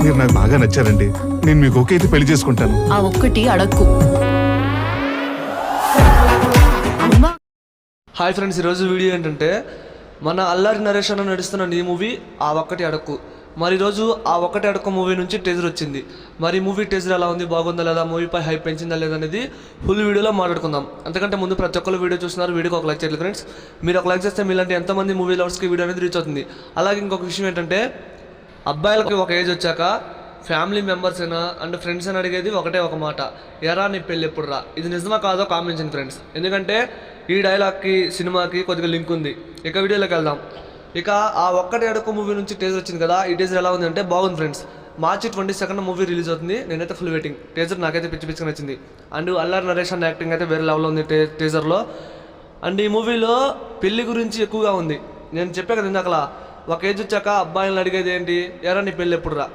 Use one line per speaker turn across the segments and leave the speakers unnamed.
మీరు నాకు బాగా నచ్చారండి. నేను మీకు ఓకే అయితే పెళ్లి చేసుకుంటాను.
ఆ ఒక్కటి అడక్కు.
హాయ్ ఫ్రెండ్స్, ఈరోజు వీడియో ఏంటంటే మన అల్లరి నరేష్ అన్న నడుస్తున్న ఈ మూవీ ఆ ఒక్కటి అడక్కు. మరి ఈరోజు ఆ ఒక్కటి అడక్కు మూవీ నుంచి టీజర్ వచ్చింది. మరి మూవీ టీజర్ ఎలా ఉంది, బాగుందా లేదా, మూవీపై హైప్ పెంచిందా లేదా అనేది ఫుల్ వీడియోలో మాట్లాడుకుందాం. అంతకంటే ముందు ప్రతి ఒక్కరు వీడియో చూస్తున్నారు, వీడియోకి ఒక లైక్ చేయాలి ఫ్రెండ్స్. మీరు ఒక లైక్ చేస్తే మీలాంటి ఎంతమంది మూవీ లవర్స్కి వీడియో అనేది రీచ్ అవుతుంది. అలాగే ఇంకొక విషయం ఏంటంటే అబ్బాయిలకి ఒక ఏజ్ వచ్చాక ఫ్యామిలీ మెంబర్స్ అయినా అండ్ ఫ్రెండ్స్ అని అడిగేది ఒకటే ఒక మాట, ఎరా నీ పెళ్ళి ఎప్పుడు రా. ఇది నిజమా కాదో కామెంట్ చేయండి ఫ్రెండ్స్. ఎందుకంటే ఈ డైలాగ్కి సినిమాకి కొద్దిగా లింక్ ఉంది. ఇక వీడియోలోకి వెళ్దాం. ఇక ఆ ఒక్కటి అడుగు మూవీ నుంచి టీజర్ వచ్చింది కదా, ఈ టీజర్ ఎలా ఉంది అంటే బాగుంది ఫ్రెండ్స్. మార్చి 22 మూవీ రిలీజ్ అవుతుంది. నేనైతే ఫుల్ వెయిటింగ్. టీజర్ నాకైతే పిచ్చి పిచ్చిగా నచ్చింది. అండ్ అల్లరి నరేష్ అన్న యాక్టింగ్ అయితే వేరే లెవెల్లో ఉంది టీజర్లో. అండ్ ఈ మూవీలో పెళ్లి గురించి ఎక్కువగా ఉంది. నేను చెప్పా కదా ఇందాకలా, ఒక ఏజ్ వచ్చాక అబ్బాయిలను అడిగేది ఏంటి, ఎరా నీ పెళ్ళి ఎప్పుడు రా.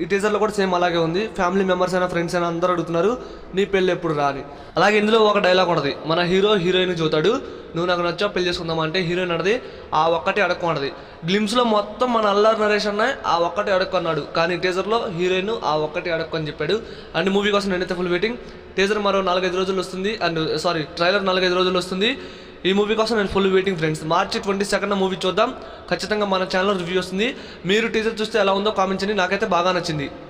ఈ టీజర్లో కూడా సేమ్ అలాగే ఉంది. ఫ్యామిలీ మెంబర్స్ అయినా ఫ్రెండ్స్ అయినా అందరూ అడుగుతున్నారు నీ పెళ్ళి ఎప్పుడు రా అని. అలాగే ఇందులో ఒక డైలాగ్ ఉంటుంది, మన హీరోయిన్ చూతాడు, నువ్వు నాకు నచ్చావు పెళ్లి చేసుకుందామా అంటే హీరోయిన్ అన్నది ఆ ఒక్కటి అడక్కు అన్నది. గ్లిమ్స్లో మొత్తం మన అల్లరి నరేష్ అన్న ఆ ఒక్కటి అడక్కు అన్నాడు, కానీ టీజర్లో హీరోయిన్ ఆ ఒక్కటి అడక్కు అని చెప్పాడు. అండ్ మూవీ కోసం నేనైతే ఫుల్ వెయిటింగ్. టీజర్ మరో 4-5 రోజులు వస్తుంది. అండ్ ట్రైలర్ 4-5 రోజులు వస్తుంది. ఈ మూవీ కోసం నేను ఫుల్ వెయిటింగ్ ఫ్రెండ్స్. మార్చి 22 మూవీ చూద్దాం. ఖచ్చితంగా మన ఛానల్లో రివ్యూ వస్తుంది. మీరు టీజర్ చూస్తే ఎలా ఉందో కామెంట్ చేయండి. నాకైతే బాగా నచ్చింది.